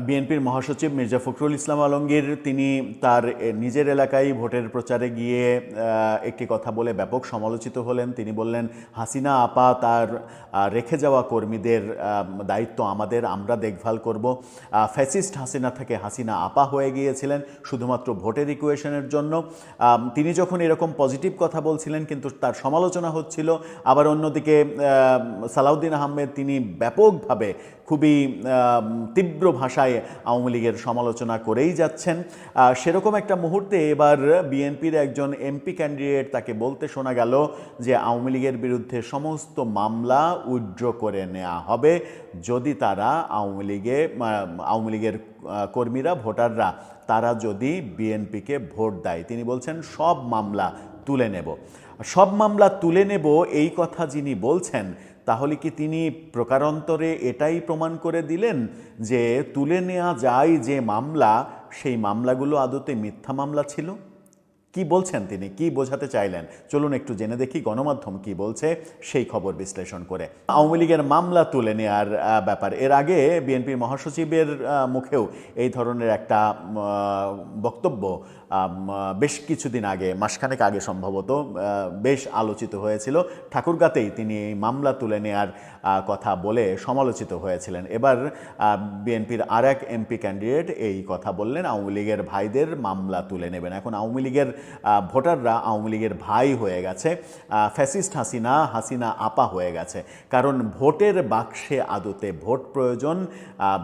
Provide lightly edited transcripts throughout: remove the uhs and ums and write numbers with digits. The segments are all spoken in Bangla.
বিএনপির মহাসচিব মির্জা ফখরুল ইসলাম আলমগীর তিনি তার নিজের এলাকায় ভোটের প্রচারে গিয়ে একটি কথা বলে ব্যাপক সমালোচিত হলেন। তিনি বললেন, হাসিনা আপা তার রেখে যাওয়া কর্মীদের দায়িত্ব আমাদের, আমরা দেখভাল করব। ফ্যাসিস্ট হাসিনা থেকে হাসিনা আপা হয়ে গিয়েছিলেন শুধুমাত্র ভোটের ইকুয়েশনের জন্য। তিনি যখন এরকম পজিটিভ কথা বলছিলেন কিন্তু তার সমালোচনা হচ্ছিল। আবার অন্যদিকে সালাউদ্দিন আহমেদ তিনি ব্যাপকভাবে খুবই তীব্র ভাষায় আওয়ামী লীগের সমালোচনা করেই যাচ্ছেন। সেরকম একটা মুহূর্তে এবার বিএনপির একজন এমপি ক্যান্ডিডেট তাকে বলতে শোনা গেল যে আওয়ামী লীগের বিরুদ্ধে সমস্ত মামলা উইথড্র করে নেওয়া হবে যদি তারা আওয়ামী লীগের কর্মীরা, ভোটাররা তারা যদি বিএনপিকে ভোট দেয়। তিনি বলছেন সব মামলা তুলে নেব। সব মামলা তুলে নেব এই কথা যিনি বলছেন, তাহলে কি তিনি প্রকারান্তরে এটাই প্রমাণ করে দিলেন যে তুলে নেওয়া যায় যে মামলা, সেই মামলাগুলো আদতে মিথ্যা মামলা ছিল? কি বলছেন তিনি, কি বোঝাতে চাইলেন? চলুন একটু জেনে দেখি গণমাধ্যম কি বলছে সেই খবর বিশ্লেষণ করে। আওয়ামী লীগের মামলা তুলে নেওয়ার ব্যাপার, এর আগে বিএনপির মহাসচিবের মুখেও এই ধরনের একটা বক্তব্য বেশ কিছুদিন আগে, মাসখানেক আগে সম্ভবত, বেশ আলোচিত হয়েছিল। ঠাকুরগাঁতেই তিনি এই মামলা তুলে নেওয়ার কথা বলে সমালোচিত হয়েছিলেন। এবার বিএনপির আর এক এমপি ক্যান্ডিডেট এই কথা বললেন, আওয়ামী লীগের ভাইদের মামলা তুলে নেবেন। এখন আওয়ামী লীগের ভোটাররা আওয়ামী লীগের ভাই হয়ে গেছে, ফ্যাসিস্ট হাসিনা আপা হয়ে গেছে। কারণ ভোটের বাক্সে আদতে ভোট প্রয়োজন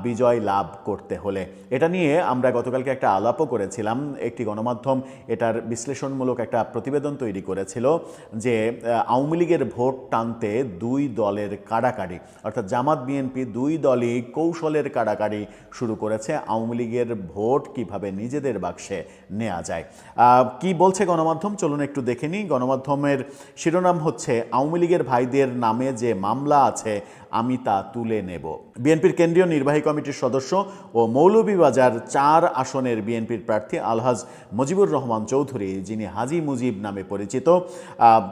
বিজয় লাভ করতে হলে। এটা নিয়ে আমরা গতকালকে একটা আলাপও করেছিলাম। একটি গণমাধ্যম এটার বিশ্লেষণমূলক একটা প্রতিবেদন তৈরি করেছিল যে আওয়ামী লীগের ভোট টানতে দুই দলের কাড়াকাড়ি, অর্থাৎ জামাত বিএনপি দুই দলই কৌশলের কাড়াকাড়ি শুরু করেছে আওয়ামী লীগের ভোট কিভাবে নিজেদের বাক্সে নেওয়া যায়। কি বলছে গণমাধ্যম, চলুন একটু দেখে নিই। গণমাধ্যমের শিরোনাম হচ্ছে, আওয়ামী লীগের ভাইদের নামে যে মামলা আছে আমি তা তুলে নেব। বিএনপির কেন্দ্রীয় নির্বাহী কমিটির সদস্য ও মৌলভীবাজার 4 আসনের বিএনপির প্রার্থী আলহাজ মুজিবুর রহমান চৌধুরী, যিনি হাজি মুজিব নামে পরিচিত,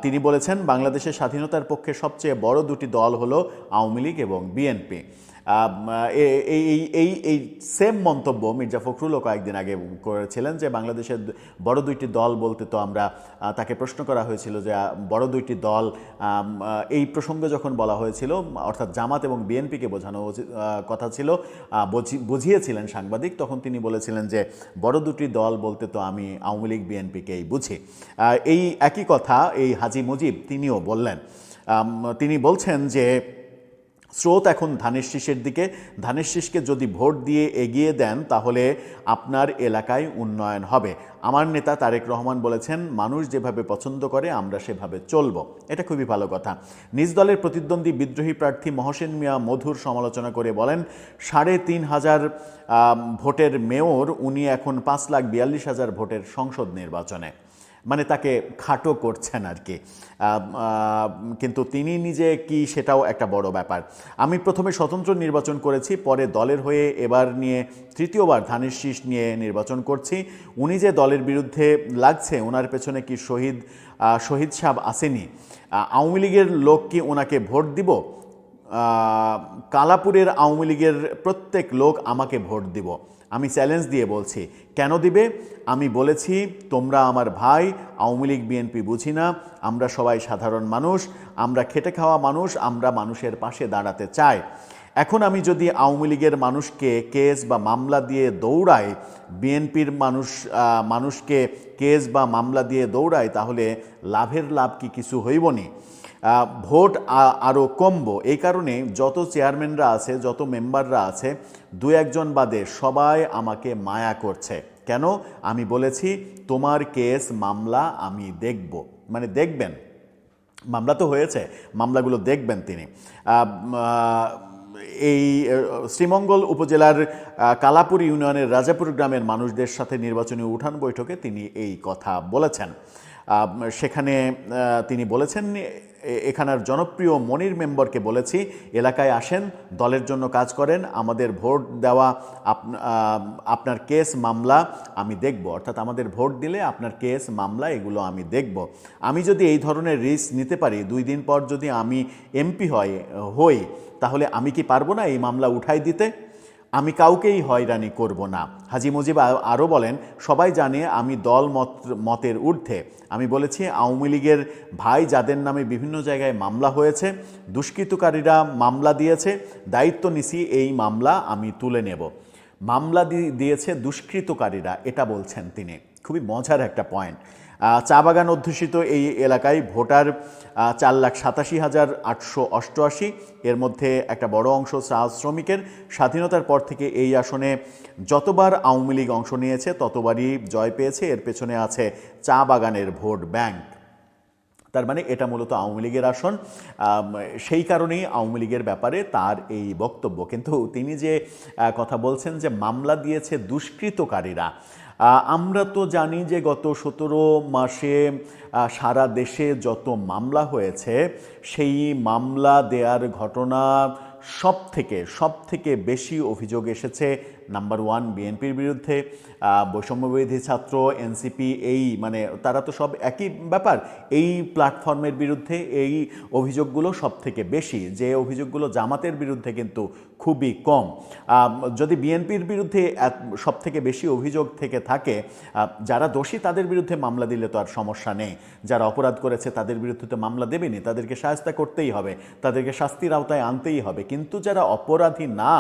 তিনি বলেছেন বাংলাদেশের স্বাধীনতার পক্ষে সবচেয়ে বড় দুটি দল হলো আওয়ামী লীগ এবং বিএনপি। এই সেম মন্তব্য মির্জা ফখরুলও কয়েকদিন আগে করেছিলেন যে বাংলাদেশের বড় দুইটি দল বলতে তো আমরা, তাকে প্রশ্ন করা হয়েছিল যে বড় দুইটি দল, এই প্রসঙ্গে যখন বলা হয়েছিল অর্থাৎ জামাত এবং বিএনপিকে বোঝানো কথা ছিল, বুঝিয়েছিলেন সাংবাদিক, তখন তিনি বলেছিলেন যে বড় দুটি দল বলতে তো আমি আওয়ামী লীগ বিএনপিকেই বুঝি। এই একই কথা এই হাজি মুজিব তিনিও বললেন। তিনি বলছেন যে স্রোত এখন ধানের শীষের দিকে, ধানের শীষকে যদি ভোট দিয়ে এগিয়ে দেন তাহলে আপনার এলাকায় উন্নয়ন হবে। আমার নেতা তারেক রহমান বলেছেন মানুষ যেভাবে পছন্দ করে আমরা সেভাবে চলব। এটা খুবই ভালো কথা। নিজ দলের প্রতিদ্বন্দ্বী বিদ্রোহী প্রার্থী মহসেন মিয়া মধুর সমালোচনা করে বলেন 3,500 ভোটের মেয়র, উনি এখন 5,42,000 ভোটের সংসদ নির্বাচনে, মানে তাকে খাটো করছেন আর কি। কিন্তু তিনি নিজে কি সেটাও একটা বড় ব্যাপার। আমি প্রথমে স্বতন্ত্র নির্বাচন করেছি, পরে দলের হয়ে এবার নিয়ে তৃতীয়বার ধানের শীষ নিয়ে নির্বাচন করছি। উনি যে দলের বিরুদ্ধে লাগছে ওনার পেছনে কি শহীদ সাহেব আসেনি? আওয়ামী লীগের লোক কি ওনাকে ভোট দিব? কালাপুরের আওয়ামী লীগের প্রত্যেক লোক আমাকে ভোট দিব। আমি চ্যালেঞ্জ দিয়ে বলছি, কেন দিবে? আমি বলেছি তোমরা আমার ভাই, আওয়ামী লীগ বিএনপি বুঝি না, আমরা সবাই সাধারণ মানুষ, আমরা খেটে খাওয়া মানুষ, আমরা মানুষের পাশে দাঁড়াতে চাই। এখন আমি যদি আওয়ামী লীগের মানুষকে কেস বা মামলা দিয়ে দৌড়াই, বিএনপির মানুষকে কেস বা মামলা দিয়ে দৌড়াই, তাহলে লাভের লাভ কি কিছু হইবনি? ভোট আরও কমবো। এই কারণে যত চেয়ারম্যানরা আছে, যত মেম্বাররা আছে, 2-1 বাদে সবাই আমাকে মায়া করছে। কেন? আমি বলেছি তোমার কেস মামলা আমি দেখব, মানে দেখবেন, মামলা তো হয়েছে, মামলাগুলো দেখবেন তিনি। এই শ্রীমঙ্গল উপজেলার কালাপুর ইউনিয়নের রাজাপুর গ্রামের মানুষদের সাথে নির্বাচনী উঠান বৈঠকে তিনি এই কথা বলেছেন। সেখানে তিনি বলেছেন, এখানের জনপ্রিয় মনির মেম্বারকে বলেছি এলাকায় আসেন, দলের জন্য কাজ করেন, আমাদের ভোট দেওয়া, আপনার কেস মামলা আমি দেখব, অর্থাৎ আমাদের ভোট দিলে আপনার কেস মামলা এগুলো আমি দেখব। আমি যদি এই ধরনের রিস্ক নিতে পারি, 2 দিন পর যদি আমি এমপি হই, তাহলে আমি কি পারবো না এই মামলা উঠাই দিতে? আমি কাউকেই হয়রানি করব না। হাজী মুজিব আরও বলেন, সবাই জানে আমি দল মতের ঊর্ধ্বে। আমি বলেছি আওয়ামী লীগের ভাই যাদের নামে বিভিন্ন জায়গায় মামলা হয়েছে, দুষ্কৃতকারীরা মামলা দিয়েছে, দায়িত্ব নিছি এই মামলা আমি তুলে নেব। মামলা দিয়েছে দুষ্কৃতকারীরা, এটা বলছেন তিনি। খুবই মজার একটা পয়েন্ট। চা বাগান অধ্যুষিত এই এলাকায় ভোটার 4,87,888। এর মধ্যে একটা বড় অংশ চা শ্রমিকের। স্বাধীনতার পর থেকে এই আসনে যতবার আওয়ামী লীগ অংশ নিয়েছে ততবারই জয় পেয়েছে। এর পেছনে আছে চা বাগানের ভোট ব্যাংক। তার মানে এটা মূলত আওয়ামী লীগের আসন। সেই কারণেই আওয়ামী লীগের ব্যাপারে তার এই বক্তব্য। কিন্তু তিনি যে কথা বলছেন যে মামলা দিয়েছে দুষ্কৃতকারীরা, আমরা তো জানি যে গত 17 মাসে সারা দেশে যত মামলা হয়েছে সেই মামলা দেওয়ার ঘটনা সব থেকে বেশি অভিযোগ এসেছে নাম্বার 1 বিএনপির বিরুদ্ধে। বৈষম্যবিরোধী ছাত্র, এনসিপি, এই মানে তারা তো সব একই ব্যাপার। এই প্ল্যাটফর্মের বিরুদ্ধে এই অভিযোগগুলো সব থেকে বেশি। যে অভিযোগগুলো জামাতের বিরুদ্ধে কিন্তু খুবই কম। যদি বিএনপির বিরুদ্ধে সব থেকে বেশি অভিযোগ থেকে থাকে, যারা দোষী তাদের বিরুদ্ধে মামলা দিলে তো আর সমস্যা নেই। যারা অপরাধ করেছে তাদের বিরুদ্ধে তো মামলা দেবেনি, তাদেরকে শায়েস্তা করতেই হবে, তাদেরকে শাস্তির আওতায় আনতেই হবে। কিন্তু যারা অপরাধী না,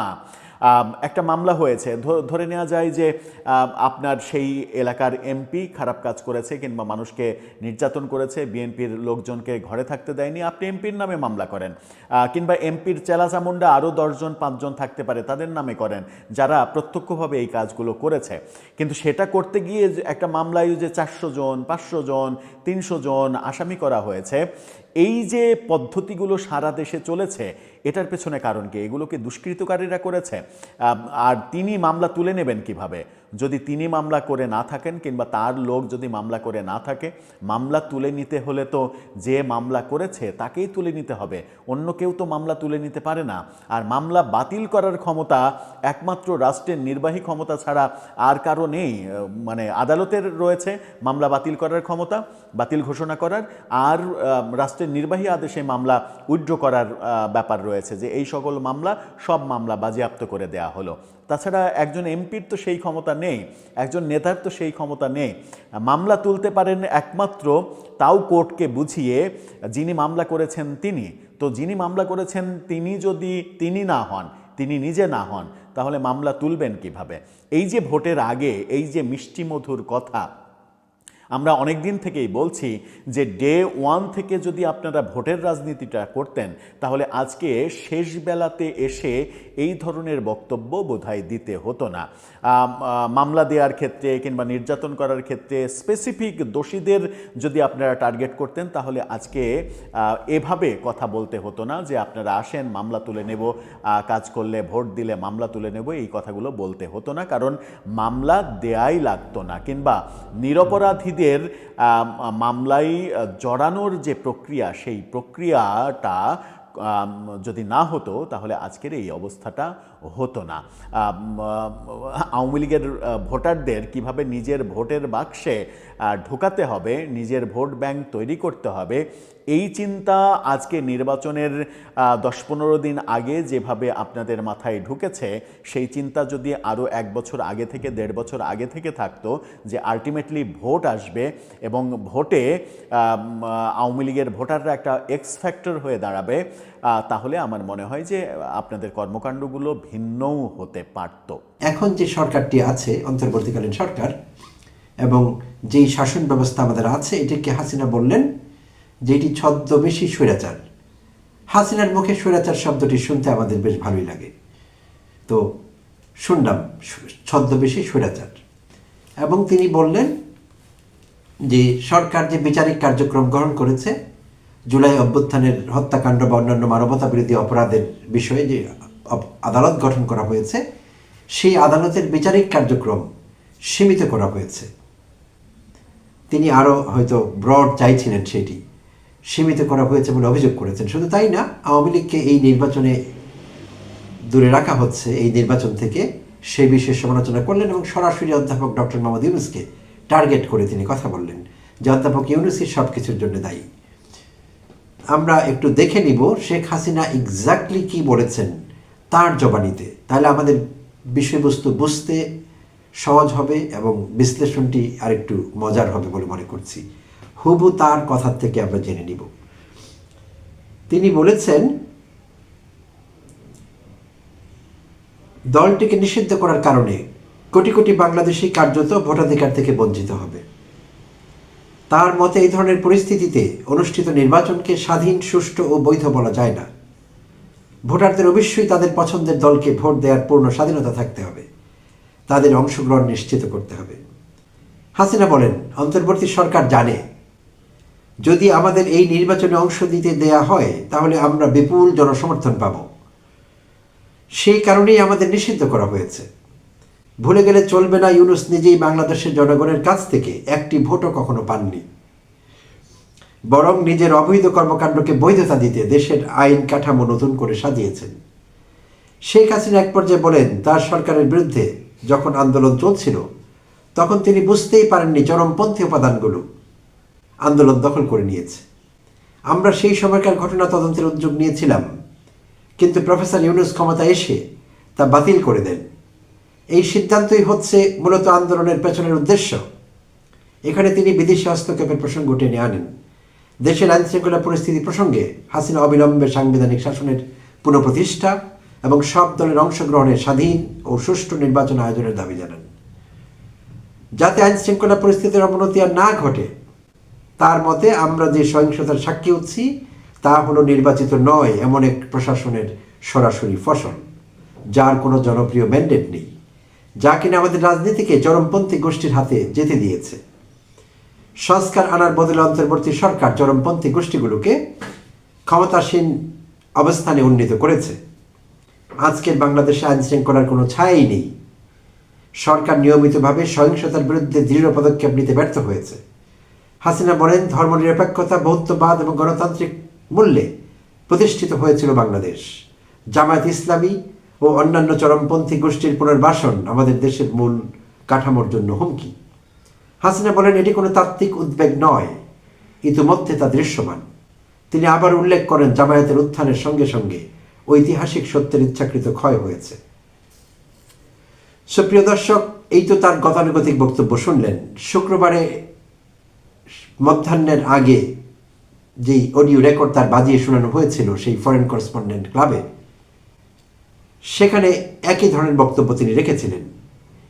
একটা মামলা হয়েছে, ধরে নেওয়া যায় যে আপনার সেই এলাকার এমপি খারাপ কাজ করেছে কিংবা মানুষকে নির্যাতন করেছে, বিএনপির লোকজনকে ঘরে থাকতে দেয়নি, আপনি এমপির নামে মামলা করেন। কিংবা এমপির চেলাচামুন্ডা আরও 10 জন 5 জন থাকতে পারে, তাদের নামে করেন যারা প্রত্যক্ষভাবে এই কাজগুলো করেছে। কিন্তু সেটা করতে গিয়ে একটা মামলায় যে 400 জন 500 জন 300 জন আসামি করা হয়েছে, এই যে পদ্ধতিগুলো সারা দেশে চলেছে, এটার পেছনে কারণ কি? এগুলোকে দুষ্কৃতকারীরা করেছে। আর তিনি মামলা তুলে নেবেন কিভাবে? যদি তিনি মামলা করে না থাকেন কিংবা তার লোক যদি মামলা করে না থাকে, মামলা তুলে নিতে হলে তো যে মামলা করেছে তাকেই তুলে নিতে হবে, অন্য কেউ তো মামলা তুলে নিতে পারে না। আর মামলা বাতিল করার ক্ষমতা একমাত্র রাষ্ট্রের নির্বাহী ক্ষমতা ছাড়া আর কারো নেই। মানে আদালতের রয়েছে মামলা বাতিল করার ক্ষমতা, বাতিল ঘোষণা করার, আর রাষ্ট্রের নির্বাহী আদেশে মামলা উইথড্র করার ব্যাপার রয়েছে, যে এই সকল মামলা সব মামলা বাজেয়াপ্ত করে দেয়া হলো। তাছাড়া একজন এমপির তো সেই ক্ষমতা নেই, একজন নেতার তো সেই ক্ষমতা নেই। মামলা তুলতে পারেন একমাত্র, তাও কোর্টকে বুঝিয়ে, যিনি মামলা করেছেন তিনি। তো যিনি মামলা করেছেন তিনি যদি তিনি না হন, তিনি নিজে না হন, তাহলে মামলা তুলবেন কিভাবে? এই যে ভোটের আগে এই যে মিষ্টি মধুর কথা, আমরা অনেক দিন থেকেই বলছি যে ডে 1 থেকে যদি আপনারা ভোটের রাজনীতিটা করতেন, তাহলে আজকে শেষ বেলাতে এসে এই ধরনের বক্তব্য বোধহয় দিতে হতো না। মামলা দেওয়ার ক্ষেত্রে কিংবা নির্যাতন করার ক্ষেত্রে স্পেসিফিক দোষীদের যদি আপনারা টার্গেট করতেন, তাহলে আজকে এভাবে কথা বলতে হতো না যে আপনারা আসেন মামলা তুলে নেব, কাজ করলে ভোট দিলে মামলা তুলে নেব, এই কথাগুলো বলতে হতো না। কারণ মামলা দেয়াই লাগতো না, কিংবা নিরপরাধীদের মামলায় জড়ানোর যে প্রক্রিয়া, সেই প্রক্রিয়াটা যদি না হতো তাহলে আজকের এই অবস্থাটা হতো না। আওয়ামী লীগের ভোটারদের কিভাবে নিজের ভোটের বাক্সে ঢোকাতে হবে, নিজের ভোট ব্যাংক তৈরি করতে হবে, এই চিন্তা আজকে নির্বাচনের 10-15 দিন আগে যেভাবে আপনাদের মাথায় ঢুকেছে, সেই চিন্তা যদি আরও 1 বছর আগে থেকে 1.5 বছর আগে থেকে থাকতো, যে আলটিমেটলি ভোট আসবে এবং ভোটে আওয়ামী লীগের ভোটাররা একটা এক্স ফ্যাক্টর হয়ে দাঁড়াবে, তাহলে আমার মনে হয় যে আপনাদের কর্মকাণ্ডগুলো ভিন্নও হতে পারত। এখন যে সরকারটি আছে, অন্তর্বর্তীকালীন সরকার, এবং যেই শাসন ব্যবস্থা আমাদের আছে, এটাকে হাসিনা বললেন যে এটি ছদ্মবেশী স্বৈরাচার। হাসিনার মুখে স্বৈরাচার শব্দটি শুনতে আমাদের বেশ ভালোই লাগে। তো শুনলাম ছদ্মবেশী স্বৈরাচার, এবং তিনি বললেন যে সরকার যে বিচারিক কার্যক্রম গ্রহণ করেছে, জুলাই অভ্যুত্থানের হত্যাকাণ্ড বা অন্যান্য মানবতা বিরোধী অপরাধের বিষয়ে যে আদালত গঠন করা হয়েছে, সেই আদালতের বিচারিক কার্যক্রম সীমিত করা হয়েছে। তিনি আরও হয়তো ব্রড চাইছিলেন, সেটি সীমিত করা হয়েছে বলে অভিযোগ করেছেন। শুধু তাই না, আওয়ামী লীগকে এই নির্বাচনে দূরে রাখা হচ্ছে, এই নির্বাচন থেকে, সেই বিষয়ে সমালোচনা করলেন এবং সরাসরি অধ্যাপক ডক্টর মোহাম্মদ ইউনূসকে টার্গেট করে তিনি কথা বললেন যে অধ্যাপক ইউনূসই সব কিছুর জন্য দায়ী। আমরা একটু দেখে নিব শেখ হাসিনা এক্স্যাক্টলি কি বলেছেন তার জবানিতে, তাহলে আমাদের বিষয়বস্তু বুঝতে সহজ হবে এবং বিশ্লেষণটি আরেকটু মজার হবে বলে মনে করছি। হুবু তার কথার থেকে আমরা জেনে নিব। তিনি বলেছেন, দলটিকে নিষিদ্ধ করার কারণে কোটি কোটি বাংলাদেশি কার্যত ভোটাধিকার থেকে বঞ্চিত হবে। তার মতে এই ধরনের পরিস্থিতিতে অনুষ্ঠিত নির্বাচনকে স্বাধীন, সুষ্ঠু ও বৈধ বলা যায় না। ভোটারদের অবশ্যই তাদের পছন্দের দলকে ভোট দেওয়ার পূর্ণ স্বাধীনতা থাকতে হবে, তাদের অংশগ্রহণ নিশ্চিত করতে হবে। হাসিনা বলেন, অন্তর্বর্তী সরকার জানে যদি আমাদের এই নির্বাচনে অংশ দিতে দেয়া হয় তাহলে আমরা বিপুল জনসমর্থন পাব, সেই কারণেই আমাদের নিষিদ্ধ করা হয়েছে। ভুলে গেলে চলবে না, ইউনূস নিজেই বাংলাদেশের জনগণের কাছ থেকে একটি ভোটও কখনো পাননি, বরং নিজের অবৈধ কর্মকাণ্ডকে বৈধতা দিতে দেশের আইন কাঠামো নতুন করে সাজিয়েছেন। শেখ হাসিনা এক পর্যায়ে বলেন, তার সরকারের বিরুদ্ধে যখন আন্দোলন চলছিল তখন তিনি বুঝতেই পারেননি চরমপন্থী উপাদানগুলো আন্দোলন দখল করে নিয়েছে। আমরা সেই সময়কার ঘটনা তদন্তের উদ্যোগ নিয়েছিলাম, কিন্তু প্রফেসর ইউনূস ক্ষমতা এসে তা বাতিল করে দেন। এই সিদ্ধান্তই হচ্ছে মূলত আন্দোলনের পেছনের উদ্দেশ্য। এখানে তিনি বিদেশি হস্তক্ষেপের প্রসঙ্গ টেনে আনেন। দেশের আইনশৃঙ্খলা পরিস্থিতি প্রসঙ্গে হাসিনা অবিলম্বে সাংবিধানিক শাসনের পুনঃপ্রতিষ্ঠা এবং সব দলের অংশগ্রহণের স্বাধীন ও সুষ্ঠু নির্বাচন আয়োজনের দাবি জানান। যাতে আইনশৃঙ্খলা পরিস্থিতির অবনতি আর না ঘটে, তার মতে আমরা যে সহিংসতার সাক্ষী হচ্ছি তা হলো নির্বাচিত নয় এমন এক প্রশাসনের সরাসরি ফসল, যার কোনো জনপ্রিয় ম্যান্ডেট নেই, যা কিনা আমাদের রাজনীতিকে চরমপন্থী গোষ্ঠীর হাতে যেতে দিয়েছে। সংস্কার আনার বদলে অন্তর্বর্তী সরকার চরমপন্থী গোষ্ঠীগুলোকে ক্ষমতাসীন অবস্থানে উন্নীত করেছে। আজকের বাংলাদেশে আইন শৃঙ্খলার কোনো ছায়াই নেই। সরকার নিয়মিতভাবে সহিংসতার বিরুদ্ধে দৃঢ় পদক্ষেপ নিতে ব্যর্থ হয়েছে। হাসিনা বলেন, ধর্মনিরপেক্ষতা, বহুত্ববাদ এবং গণতান্ত্রিক মূল্যে প্রতিষ্ঠিত হয়েছিল বাংলাদেশ। জামায়াত ইসলামী ও অন্যান্য চরমপন্থী গোষ্ঠীর পুনর্বাসন আমাদের দেশের মূল কাঠামোর জন্য হুমকি। হাসিনা বলেন, এটি কোনো তাত্ত্বিক উদ্বেগ নয়, ইতিমধ্যে তা দৃশ্যমান। তিনি আবার উল্লেখ করেন, জামায়াতের উত্থানের সঙ্গে সঙ্গে ঐতিহাসিক সত্যের ইচ্ছাকৃত ক্ষয় হয়েছে। সুপ্রিয় দর্শক, এই তো তার গতানুগতিক বক্তব্য শুনলেন। শুক্রবারে মধ্যাহ্নের আগে যেই অডিও রেকর্ড তার বাজিয়ে শোনানো হয়েছিল সেই ফরেন করেসপন্ডেন্ট ক্লাবে, সেখানে একই ধরনের বক্তব্য তিনি রেখেছিলেন।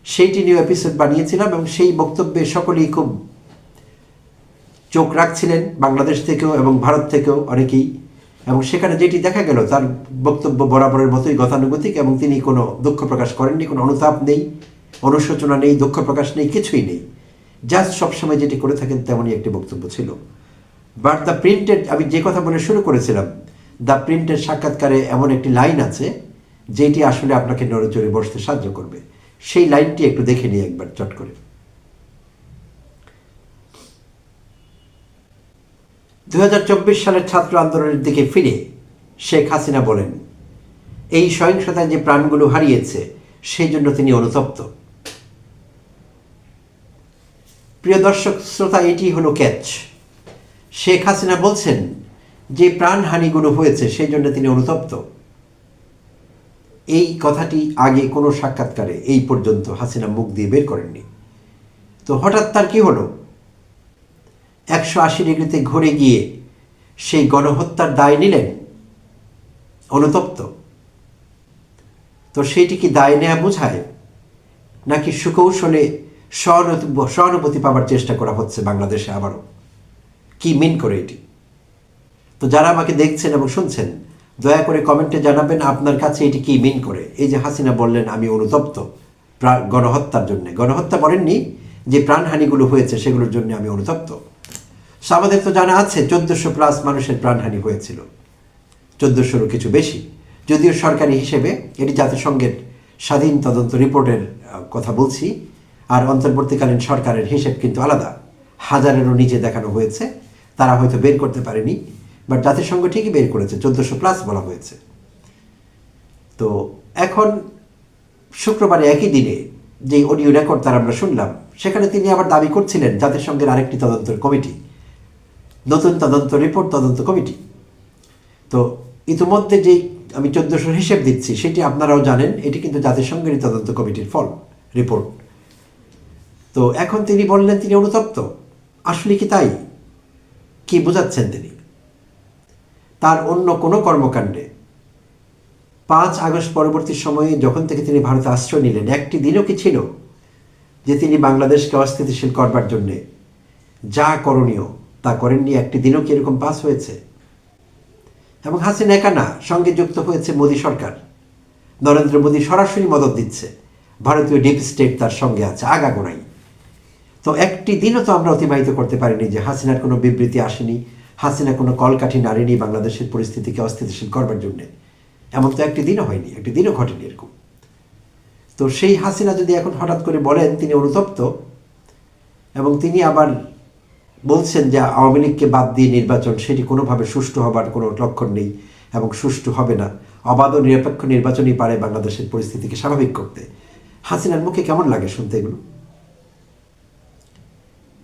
সেইটি নিয়ে এপিসোড বানিয়েছিলাম এবং সেই বক্তব্যে সকলেই খুব চোখ রাখছিলেন, বাংলাদেশ থেকেও এবং ভারত থেকেও অনেকেই। এবং সেখানে যেটি দেখা গেল, তার বক্তব্য বরাবরের মতোই গতানুগতিক এবং তিনি কোনো দুঃখ প্রকাশ করেননি, কোনো অনুতাপ নেই, অনুশোচনা নেই, দুঃখ প্রকাশ নেই, কিছুই নেই। জাস্ট সবসময় যেটি করে থাকেন তেমনই একটি বক্তব্য ছিল। বাট দ্য প্রিন্টেড, আমি যে কথা বলে শুরু করেছিলাম, দ্য প্রিন্টেড সাক্ষাৎকারে এমন একটি লাইন আছে যেটি আসলে আপনাকে নড়েচড়ে বসতে সাহায্য করবে। সেই লাইনটি একটু দেখে নিই একবার চট করে। 2024 সালের ছাত্র আন্দোলনের দিকে ফিরে শেখ হাসিনা বলেন, এই সহিংসতায় যে প্রাণগুলো হারিয়েছে সেই জন্য তিনি অনুতপ্ত। প্রিয় দর্শক শ্রোতা, এটি হলো ক্যাচ। শেখ হাসিনা বলছেন যে প্রাণহানিগুলো হয়েছে সেই জন্য তিনি অনুতপ্ত। এই কথাটি আগে কোনো সাক্ষাৎকারে এই পর্যন্ত হাসিনা মুখ দিয়ে বের করেননি। তো হঠাৎ তার কি হলো? 180 ডিগ্রিতে ঘুরে গিয়ে সেই গণহত্যার দায় নিলেন, অনুতপ্ত। তো সেইটি কি দায় নেওয়া বোঝায়, নাকি সুকৌশলে সহানুভূতি পাওয়ার চেষ্টা করা হচ্ছে বাংলাদেশে আবারও? কি মিন করে এটি? তো যারা আমাকে দেখছেন এবং শুনছেন, দয়া করে কমেন্টে জানাবেন আপনার কাছে এটি কি মিন করে। এই যে হাসিনা বললেন আমি অনুতপ্ত গণহত্যার জন্য, গণহত্যা বলেননি, যে প্রাণহানিগুলো হয়েছে সেগুলোর জন্য আমি অনুতপ্ত। আমাদের তো জানা আছে 1400+ মানুষের প্রাণহানি হয়েছিল, 1400-ও কিছু বেশি। যদিও সরকারি হিসেবে এটি জাতিসংঘের স্বাধীন তদন্ত রিপোর্টের কথা বলছি, আর অন্তর্বর্তীকালীন সরকারের হিসেব কিন্তু আলাদা। 1000-এরও নিচে দেখানো হয়েছে, তারা হয়তো বের করতে পারেনি, বাট জাতিসংঘ ঠিকই বের করেছে, 1400+ বলা হয়েছে। তো এখন শুক্রবারে একই দিনে যে অডিও রেকর্ড তার আমরা শুনলাম, সেখানে তিনি আবার দাবি করছিলেন জাতিসংঘের আরেকটি তদন্তের কমিটি, নতুন তদন্ত রিপোর্ট তদন্ত কমিটি। তো ইতিমধ্যে যেই আমি 1400 হিসেব দিচ্ছি, সেটি আপনারাও জানেন, এটি কিন্তু জাতিসংঘের তদন্ত কমিটির রিপোর্ট। তো এখন তিনি বললেন তিনি অনুতপ্ত। আসলে কি তাই? কি বোঝাচ্ছেন তিনি? তার অন্য কোনো কর্মকাণ্ডে 5 আগস্ট পরবর্তী সময়ে যখন থেকে তিনি ভারতে আশ্রয় নিলেন, একটি দিনও কি ছিল যে তিনি বাংলাদেশকে অস্থিতিশীল করবার জন্যে যা করণীয় তা করেননি? একটি দিনও কি এরকম পাস হয়েছে? এবং হাসিনা একা না, সঙ্গে যুক্ত হয়েছে মোদী সরকার। নরেন্দ্র মোদী সরাসরি মদত দিচ্ছে, ভারতীয় ডিপ স্টেট তার সঙ্গে আছে আগাগোড়াই। তো একটি দিনও তো আমরা অতিবাহিত করতে পারিনি যে হাসিনার কোনো বিবৃতি আসেনি, হাসিনা কোনো কলকাঠি নাড়েনি বাংলাদেশের পরিস্থিতিকে অস্থিতিশীল করবার জন্যে। এমন তো একটি দিনও হয়নি, একটি দিনও ঘটেনি এরকম। তো সেই হাসিনা যদি এখন হঠাৎ করে বলেন তিনি অনুতপ্ত, এবং তিনি আবার বলছেন যে আওয়ামী লীগকে বাদ দিয়ে নির্বাচন সেটি কোনোভাবে সুষ্ঠু হবার কোনো লক্ষণ নেই এবং সুষ্ঠু হবে না, অবাধ ও নিরপেক্ষ নির্বাচনই পারে বাংলাদেশের পরিস্থিতিকে স্বাভাবিক করতে। হাসিনার মুখে কেমন লাগে শুনতে এগুলো?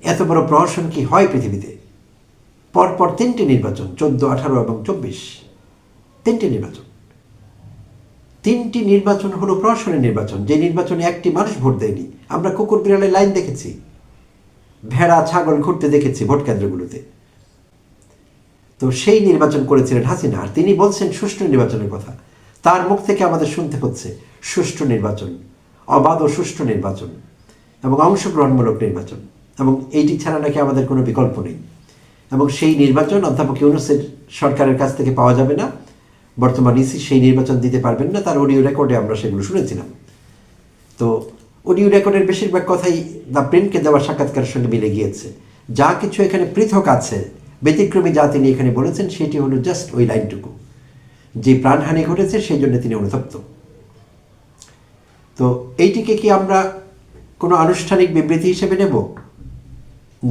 এত বড় প্রহসন কি হয় পৃথিবীতে? পরপর 3টি নির্বাচন, 14, 18 এবং 24, 3টি নির্বাচন। 3টি নির্বাচন হলো প্রহসনের নির্বাচন, যে নির্বাচনে একটি মানুষ ভোট দেয়নি। আমরা কুকুর বিড়ালের লাইন দেখেছি, ভেড়া ছাগল ঘুরতে দেখেছি ভোট কেন্দ্রগুলোতে। তো সেই নির্বাচন করেছিলেন হাসিনা, আর তিনি বলছেন সুষ্ঠু নির্বাচনের কথা। তার মুখ থেকে আমাদের শুনতে হচ্ছে সুষ্ঠু নির্বাচন, অবাধ ও সুষ্ঠু নির্বাচন এবং অংশগ্রহণমূলক নির্বাচন, এবং এইটি ছাড়া নাকি আমাদের কোনো বিকল্প নেই। এবং সেই নির্বাচন অধ্যাপক ইউনূসের সরকারের কাছ থেকে পাওয়া যাবে না, বর্তমান ইসি সেই নির্বাচন দিতে পারবেন না। তার অডিও রেকর্ডে আমরা সেগুলো শুনেছিলাম। তো অডিও রেকর্ডের বেশিরভাগ কথাই দ্য প্রিন্টকে দেওয়া সাক্ষাৎকারের সঙ্গে মিলে গিয়েছে। যা কিছু এখানে পৃথক আছে, ব্যতিক্রমী যা তিনি এখানে বলেছেন, সেটি হলো জাস্ট ওই লাইনটুকু, যে প্রাণহানি ঘটেছে সেই জন্য তিনি অনুতপ্ত। তো এইটিকে কি আমরা কোনো আনুষ্ঠানিক বিবৃতি হিসেবে নেব?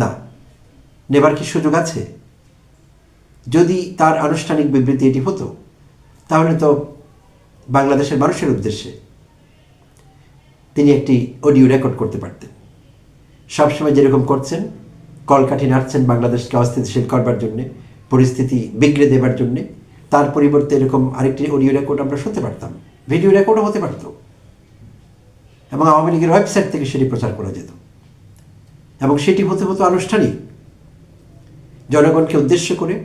না, নেবার কি সুযোগ আছে? যদি তার আনুষ্ঠানিক বিবৃতি এটি হতো, তাহলে তো বাংলাদেশের মানুষের উদ্দেশ্যে তিনি একটি অডিও রেকর্ড করতে পারতেন। সবসময় যেরকম করছেন, কলকাঠি নাড়ছেন বাংলাদেশকে অস্থিতিশীল করবার জন্যে, পরিস্থিতি বিগড়ে দেবার জন্যে, তার পরিবর্তে এরকম আরেকটি অডিও রেকর্ড আমরা শুনতে পারতাম, ভিডিও রেকর্ডও হতে পারত, এবং আওয়ামী লীগের ওয়েবসাইট থেকে সেটি প্রচার করা যেত, এবং সেটি হতে হতো আনুষ্ঠানিক, জনগণকে উদ্দেশ্য করে,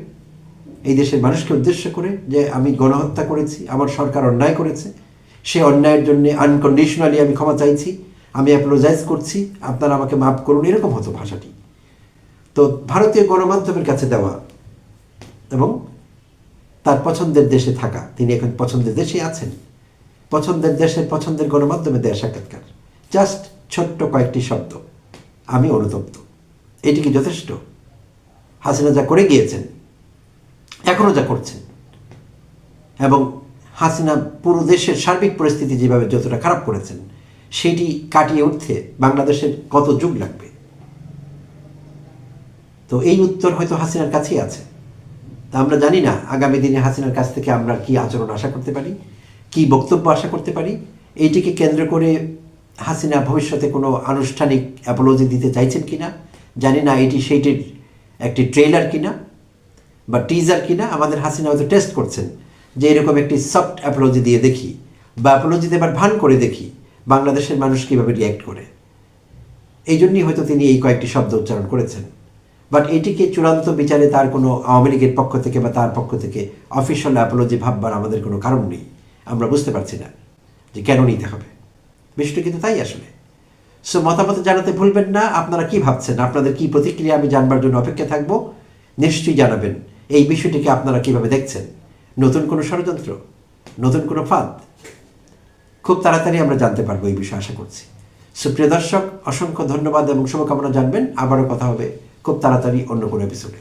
এই দেশের মানুষকে উদ্দেশ্য করে, যে আমি গণহত্যা করেছি, আমার সরকার অন্যায় করেছে, সে অন্যায়ের জন্য আনকন্ডিশনালি আমি ক্ষমা চাইছি, আমি অ্যাপোলোজাইজ করছি, আপনারা আমাকে মাফ করুন, এরকম হতো ভাষাটি। তো ভারতীয় গণমাধ্যমের কাছে দেওয়া এবং তার পছন্দের দেশে থাকা, তিনি এখন পছন্দের দেশে আছেন, পছন্দের দেশের পছন্দের গণমাধ্যমে দেওয়া সাক্ষাৎকার, জাস্ট ছোট্ট কয়েকটি শব্দ, আমি অনুতপ্ত, এটি কি যথেষ্ট? হাসিনা যা করে গিয়েছেন, এখনও যা করছেন, এবং হাসিনা পুরো দেশের সার্বিক পরিস্থিতি যেভাবে যতটা খারাপ করেছেন, সেটি কাটিয়ে উঠতে বাংলাদেশের কত যুগ লাগবে? তো এই উত্তর হয়তো হাসিনার কাছেই আছে। তা আমরা জানি না আগামী দিনে হাসিনার কাছ থেকে আমরা কি আচরণ আশা করতে পারি, কি বক্তব্য আশা করতে পারি। এইটিকে কেন্দ্র করে হাসিনা ভবিষ্যতে কোনো আনুষ্ঠানিক অ্যাপোলজি দিতে চাইছেন কিনা জানি না, এটি সেইটির একটি ট্রেলার কিনা বা টিজার কিনা। আমাদের হাসিনা হয়তো টেস্ট করছেন যে এরকম একটি সফট অ্যাপোলজি দিয়ে দেখি, বা অ্যাপোলজি দেবার ভান করে দেখি বাংলাদেশের মানুষ কীভাবে রিয়্যাক্ট করে। এই জন্যই হয়তো তিনি এই কয়েকটি শব্দ উচ্চারণ করেছেন। বাট এটিকে চূড়ান্ত বিচারে তার কোনো আওয়ামী লীগের পক্ষ থেকে বা তার পক্ষ থেকে অফিসিয়াল অ্যাপোলজি ভাববার আমাদের কোনো কারণ নেই। আমরা বুঝতে পারছি না যে কেন নিতে হবে, বিষয়টা কিন্তু তাই আসলে। সো মতামত জানাতে ভুলবেন না, আপনারা কি ভাবছেন, আপনাদের কি প্রতিক্রিয়া আমি জানবার জন্য অপেক্ষা থাকবো। নিশ্চয়ই জানাবেন এই বিষয়টিকে আপনারা কিভাবে দেখছেন। নতুন কোনো ষড়যন্ত্র, নতুন কোনো ফাঁদ? খুব তাড়াতাড়ি আমরা জানতে পারবো এই বিষয়ে, আশা করছি। সুপ্রিয় দর্শক, অসংখ্য ধন্যবাদ এবং শুভকামনা জানবেন। আবারও কথা হবে খুব তাড়াতাড়ি অন্য কোনো এপিসোডে।